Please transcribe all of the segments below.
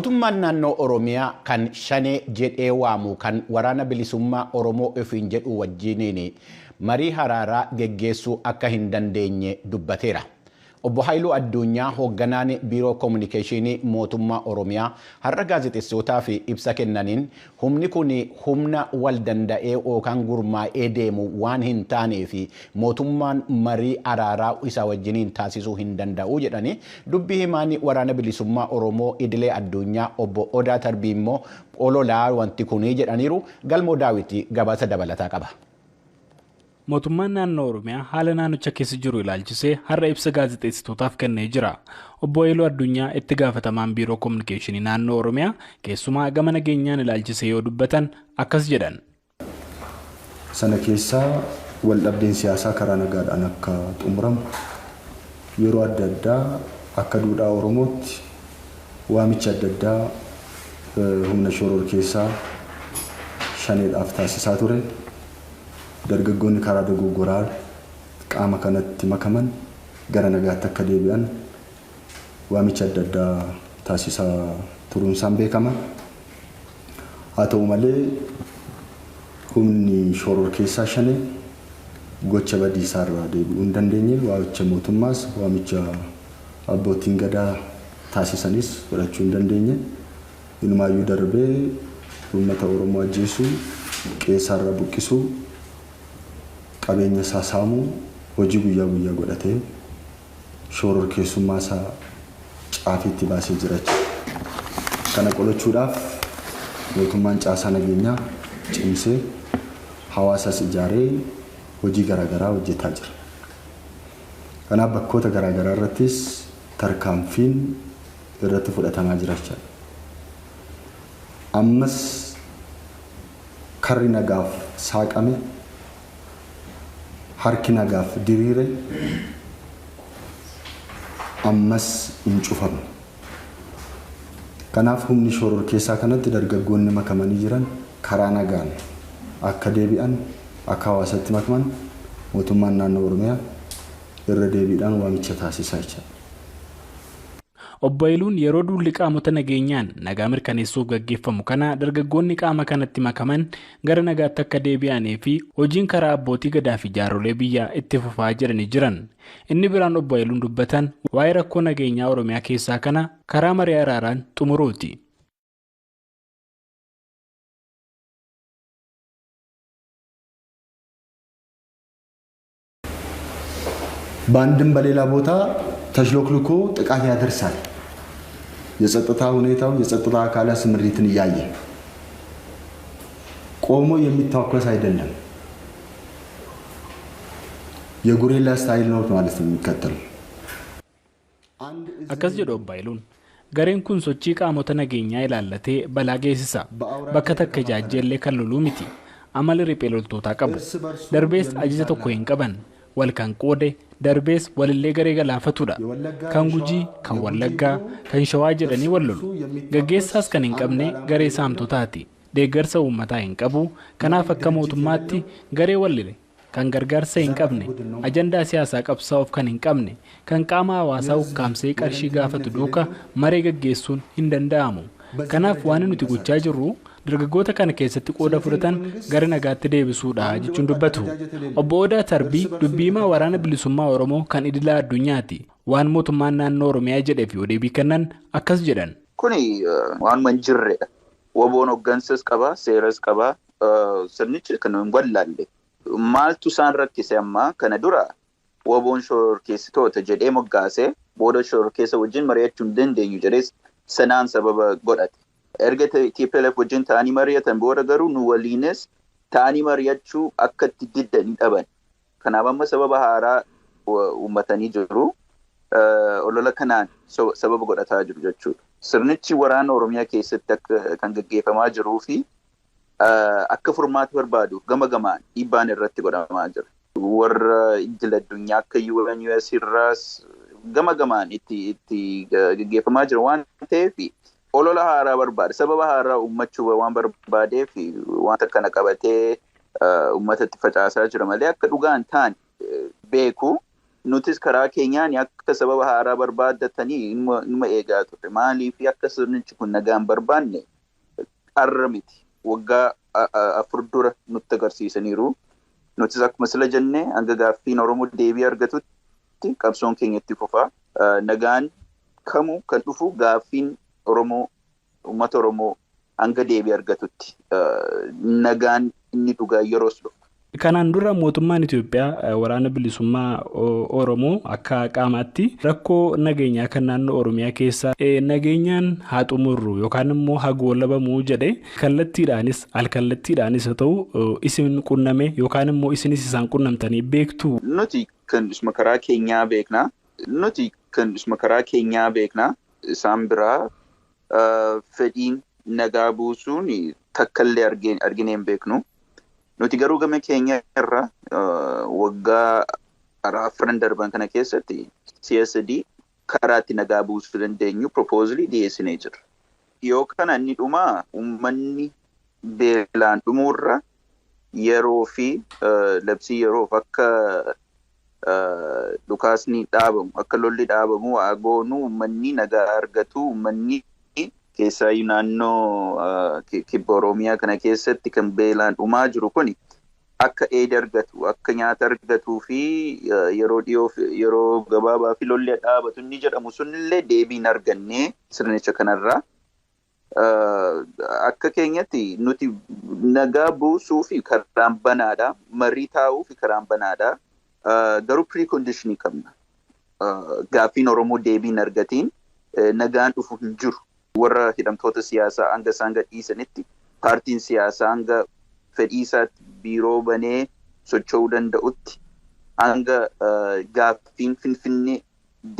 Mootummaan naannoo Oromiyaa kan shanee jedhee waamu kan waraana bilisummaa Oromoo ofiin jedhu wajjiniin marii araaraa geggeessuu akka hin dandeenye dubbateera. Obbo Haayiluu Addunyaa hoogganaan biiroo kominikeeshinii mootummaa Oromiyaa har'a gaazexeessootaaf ibsa kennaniin humni kun humna wal danda'ee yookaan gurmaa'ee deemu waan hin taaneef mootummaan marii araaraa isa wajjiniin taasisuu hin danda'u jedhanii dubbii himaan waraana bilisummaa Oromoo Idilee Addunyaa obbo Odaa Tarbii immoo ololaa wanti kun jedhaniiru. Galmoo Daawit gabaasa dabalataa qaba. Mootummaan naannoo Oromiyaa haala naannicha keessa jiru ilaalchisee har'a ibsa gaazexeessitootaaf kennee jira. Obbo Haayiluu Addunyaa itti gaafatamaan biiroo kominikeeshinii naannoo Oromiyaa keessumaa gama nageenyaan ilaalchisee yoo dubbatan akkas jedhan. Sana keessaa waldhabdeen siyaasaa karaa nagaadhaan akka xumuramu yeroo adda addaa akka duudhaa Oromootti waamicha adda addaa humna shoror keessaa shaneedhaaf taasisaa ture. Dargaggoonni karaa dogoggoraa qaama kanatti makaman gara nagaatti akka deebi'an waamicha adda addaa taasisaa turuunsaan beekama. Haa ta'u malee humni shoror keessaa shanee gocha badiisaa irraa deebi'uu hin dandeenye waamicha mootummaas waamicha abbootiin gadaa taasisanis fudhachuu hin dandeenye. Inumaayyuu darbee uummata Oromoo ajjeesuu qeessaarra buqqisuu qabeenya isaa saamuu hojii guyyaa guyyaa godhatee shoror keessummaa isaa caafiitti baasee jiraachuu. Kana qolachuudhaaf mootummaan caasaa nageenyaa cimsee hawaasas ijaaree hojii garaagaraa hojjetaa jira. Kanaaf bakkoota garaagaraa irrattis tarkaanfiin irratti fudhatamaa jiraachaa. Ammas karri nagaaf saaqame harki nagaaf diriire ammas hin cufamne. Kanaaf humni shoror keessaa kanatti dargaggoonni makamanii jiran karaa nagaan akka deebi'an akka hawaasatti makaman mootummaan naannoo Oromiyaa irra deebiidhaan waamicha taasisaa jira. Obbo Haayiluun yeroo duulli qaamota nageenyaan nagaa mirkaneessuuf gaggeeffamu kana dargaggoonni qaama kanatti makaman gara nagaatti akka deebi'anii fi hojiin karaa abbootii gadaa fi jaarolee biyyaa itti fufaa jiranii jiran. Inni biraan Obbo Haayiluun dubbatan waa'ee rakkoo nageenyaa Oromiyaa keessaa kana karaa marii araaraan xumuruuti. በአንድም በሌላ ቦታ ተሽሎክልኮ ጥቃት ያደርሳል። የጸጥታ ሁኔታው የጸጥታ አካላት ስምሪትን እያየ ቆሞ የሚታወስ አይደለም። የጉሪላ ስታይል ነው ማለት ነው የሚከተለው። akkas jedhu Obbo Haayiluun gareen kun sochii qaamota nageenyaa ilaallatee balaa geessisa. Bakka takka jaajjellee kan loluu miti. Amala riphee loltootaa qabu. Darbees ajaja tokko hin qaban. Wal kan qoode darbees walillee garee galaafatudha. Kan Gujii, kan Wallaggaa, kan Shawaa jedhanii wal lolu. Gaggeessaas kan hin qabne garee saamtotaati. Deeggarsa uummataa hin qabu. Kanaaf akka mootummaatti garee wallile kan gargaarsa hin qabne, ajandaa siyaasaa qabsaa'uuf kan hin qabne, kan qaama hawaasaa ukkaamsee qarshii gaafatu duuka maree gaggeessuun hin danda'amu. Kanaaf waan nuti gochaa jirru dargaggoota kana keessatti qooda fudhatan gara nagaatti deebisuudha jechuun dubbatu. Obbo Odaa Tarbii dubbii himaa waraana bilisummaa Oromoo kan Idilaa Addunyaati. Waan mootummaan naannoo Oromiyaa jedheef yoo deebii kennan akkas jedhan. Kuni waan manjirreedha. Waboon hoggansas qaba, seeras qaba. Sirnichi kan hin wallaalle. Maaltu isaan rakkise amma kana dura waboon shororkeessitoota jedhee moggaasee booda shororkeessa wajjin mari'achuu hin dandeenyu jedhees sanaan sababa godhate. Erga TPLF wajjin ta'anii mari'atan booda garuu nu waliinis ta'anii mari'achuu akka itti diddanii dhaban. Kanaaf amma sababa haaraa uummatanii jiru. Olola kanaan sababa godhataa jiru jechuudha. Sirnichi waraana Oromiyaa keessatti kan gaggeeffamaa jiruu fi akka furmaata barbaadu gama gamaan dhiibbaan irratti godhamaa jira. Warra idil addunyaa akka UN US irraas gama gamaan itti gaggeeffamaa jira waan ta'eef olola haaraa barbaada. Sababa haaraa uummachuu waan barbaadeef wanta kana qabatee uummatatti facaasaa jira malee akka dhugaan ta'an beeku nutis karaa keenyaan akka sababa haaraa barbaaddatanii inuma eegaa turre. Maaliif akka sirnichi kun nagaan barbaanne qarra miti. Waggaa 4 dura nutti agarsiisaniiru. Nutis akkuma sila jenne hanga gaaffiin Oromoo deebii argatutti qabsoon keenyatti fufaa. Nagaan kamuu kan dhufu gaaffiin Oromoo uummata Oromoo hanga deebii argatutti nagaan inni dhugaa yeroos dhufu. Kanaan dura mootummaan Itoophiyaa waraana bilisummaa Oromoo akka qaamaatti rakkoo nageenyaa kan naannoo Oromiyaa keessa nageenyaan haa xumurru yookaan immoo haa goolabamuu jedhe kallattiidhaanis alkallattiidhaanis haa ta'u isin qunname yookaan immoo isinis isaan qunnamtanii beektu. Nuti kan isma karaa keenyaa beeknaa. Isaan biraa fedhiin nagaa buusuun takkallee arginee hin beeknu. Nuti garuu gama keenya irra waggaa 4 darban kana keessatti CSD karaatti nagaa buusuu dandeenyu proposal dhiyeessinee jirra. Yoo kana inni dhumaa uummanni beelaan dhumuurra yeroo fi labsii yeroof akka dhukaasni dhaabamu akka lolli dhaabamu agoonu uummanni nagaa argatu uummanni keessaa naannoo kibba Oromiyaa kana keessatti kan beelaan dhumaa jiru kun akka eeda argatu akka nyaata argatuu fi yeroo gabaabaa fi lolli dhaabatu inni jedhamu sunillee deebiin argannee sirnicha kanarraa akka keenyatti nuti nagaa buusuu fi karaan banaadha marii taa'uu fi karaan banaadha garuu preconditionii qabna gaaffiin Oromoo deebiin argatiin nagaan dhufu hin jiru. Warra hidhamtoota siyaasaa hanga isaan gadhiisanitti paartiin siyaasaa hanga fedhii isaatti biiroo banee socho'uu danda'utti hanga gaaffiin Finfinnee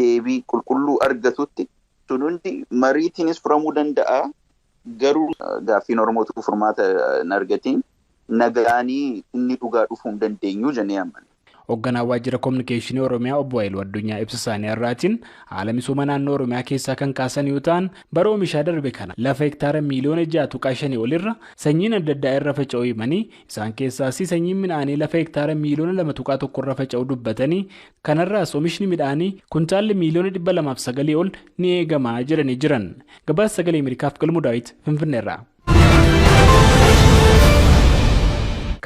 deebii qulqulluu argatutti sun hundi mariitiinis furamuu danda'a. Garuu gaaffiin Oromootu furmaata hin argatiin nagaanii inni dhugaa dhufuu hin dandeenyu jennee amanna. Hoogganaa waajjira kominikeeshinii Oromiyaa obbo Haayiluu Addunyaa ibsa isaanii irraatiin haala misooma naannoo Oromiyaa keessaa kan kaasan yoo ta'an bara oomishaa darbe kana lafa hektaara miliyoona 6.5 olirra sanyiin adda addaa irra faca'uu himanii isaan keessaas sanyiin midhaanii lafa hektaara miliyoona 2.1 irra faca'uu dubbatanii kanarraas oomishni midhaanii kuntaalli miliyoona 209 ol ni eegamaa jedhanii jiran. Gabaasa sagalee Ameerikaaf Galmuu Daawit Finfinneerraa.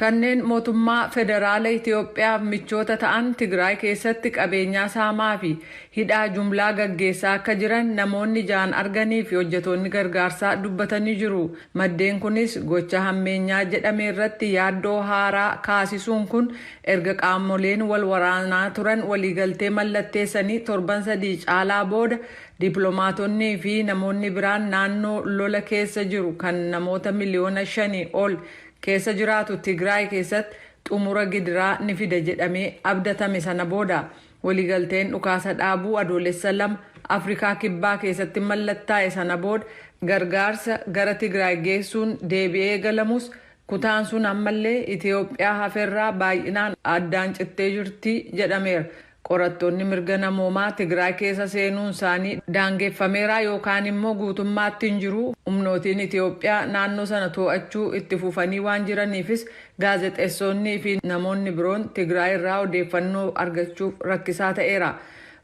Kanneen mootummaa federaala Itoophiyaaf michoota ta'an Tigraay keessatti qabeenyaa saamaa fi hidhaa jumlaa gaggeessaa akka jiran namoonni jaan arganii fi hojjetoonni gargaarsaa dubbatanii jiru. Maddeen kunis gocha hammeenyaa jedhame irratti yaaddoo haaraa kaasisuun kun erga qaamoleen wal waraanaa turan waliigaltee mallatteessanii torban 3 caalaa booda dippiloomaatonnii fi namoonni biraan naannoo lola keessa jiru kan namoota miliyoona 5 ol keessa jiraatu Tigraay keessatti xumura gidiraa ni fida jedhamee abdatame sana booda waliigalteen dhukaasa dhaabuu adoolessa 2 Afrikaa Kibbaa keessatti mallattaa'e sana booda gargaarsa gara Tigraay geessuun deebi'ee galamus kutaan sun ammallee Itoophiyaa hafeerraa baay'inaan addaan cittee jirti jedhameera. Qorattoonni mirga namoomaa Tigraay keessa seenuun isaanii daangeffameera yookaan immoo guutummaatti hin jiru. Humnootiin Itoophiyaa naannoo sana to'achuu itti fufanii waan jiraniifis gaazexeessonnii fi namoonni biroon Tigraay irraa odeeffannoo argachuuf rakkisaa ta'eera.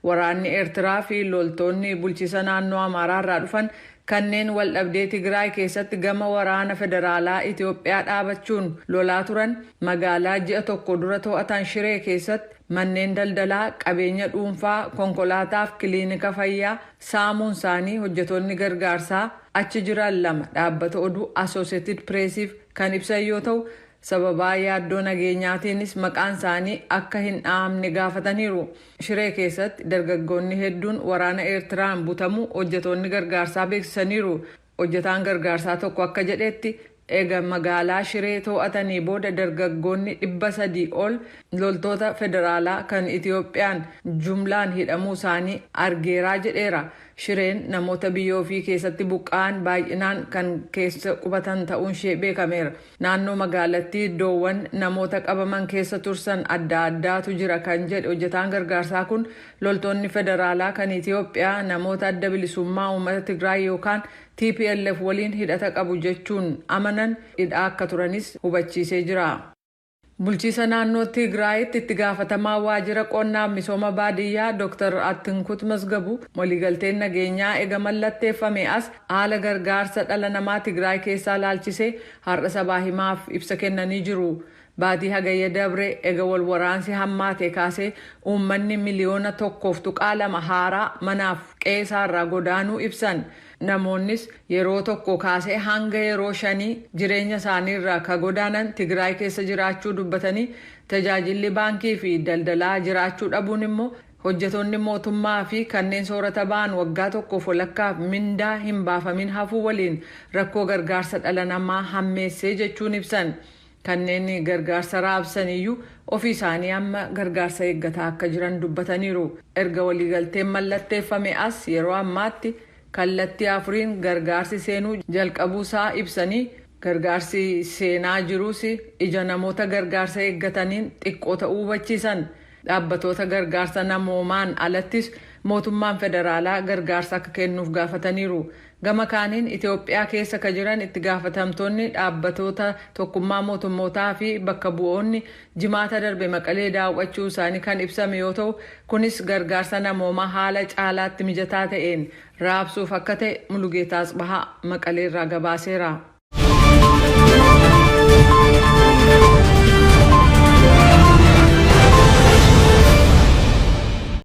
Waraanni Eertiraa fi loltoonni bulchiisa naannoo Amaaraa irraa dhufan kanneen waldhabdee Tigraay keessatti gama waraana federaalaa Itoophiyaa dhaabachuun lolaa turan magaalaa ji'a tokko dura to'atan Shiree keessatti manneen daldalaa qabeenya dhuunfaa konkolaataaf kiliinika fayyaa saamuun isaanii hojjetoonni gargaarsaa achi jiran 2 dhaabbata oduu Associated Pressiif kan ibsan yoo ta'u sababaa yaaddoo nageenyaatiinis maqaan isaanii akka hin dhahamne gaafataniiru. Shiree keessatti dargaggoonni hedduun waraana Eertiraan butamuu hojjetoonni gargaarsaa beeksisaniiru. Hojjetaan gargaarsaa tokko akka jedhetti eega magaalaa Shiree to'atanii booda dargaggoonni 300 ol loltoota federaalaa kan Itoophiyaan jumlaan hidhamuu isaanii argeeraa jedheera. Shireen namoota biyya ofii keessatti buqqa'an baay'inaan kan keessa qubatan ta'uun ishee beekameera. Naannoo magaalattii iddoowwan namoota qabaman keessa tursan adda addaatu jira kan jedhe hojjetaan gargaarsaa kun loltoonni federaalaa kan Itoophiyaa namoota adda bilisummaa uummata Tigraay yookaan TPLF waliin hidhata qabu jechuun amanan hidhaa akka turanis hubachiisee jira. Bulchiisa naannoo Tigraayitti itti gaafatamaa waajjira qonnaa misooma baadiyyaa Dr. Attinkut Masgabu waliigalteen nageenyaa ega mallatteeffame as haala gargaarsa dhala namaa Tigraay keessaa laalchisee har'a sabaa himaaf ibsa kennanii jiru. Baatii hagayya dabre ega wal waraansi hammaate kaasee uummanni miliyoona 1.2 haaraa manaaf qe'eerraa godaanuu ibsan. Namoonnis yeroo tokko kaasee hanga yeroo 5 jireenya isaaniirraa ka godaanan Tigraay keessa jiraachuu dubbatanii tajaajilli baankii fi daldalaa jiraachuu dhabuun immoo hojjetoonni mootummaa fi kanneen soorata ba'an waggaa tokkoof walakkaaf mindaa hin baafamin hafuu waliin rakkoo gargaarsa dhala namaa hammeessee jechuun ibsan. Kanneen gargaarsa raabsaniyyuu ofii isaanii amma gargaarsa eeggataa akka jiran dubbataniiru. Erga waliigalteen mallatteeffame as yeroo ammaatti kallattii afuriin gargaarsi seenuu jalqabuusaa ibsanii gargaarsi seenaa jiruus ija namoota gargaarsa eeggataniin xiqqoo ta'uu hubachiisan. Dhaabbatoota gargaarsa namoomaan alattis mootummaan federaalaa gargaarsa akka kennuuf gaafataniiru. Gama kaaniin Itoophiyaa keessa ka jiran itti gaafatamtoonni dhaabbatoota tokkummaa mootummootaa fi bakka bu'oonni jimaata darbe Maqalee daawwachuu isaanii kan ibsame yoo ta'u kunis gargaarsa namoomaa haala caalaatti mijataa ta'een raabsuuf akka ta'e Mulugeetaa Asbahaa Maqaleerraa gabaaseera.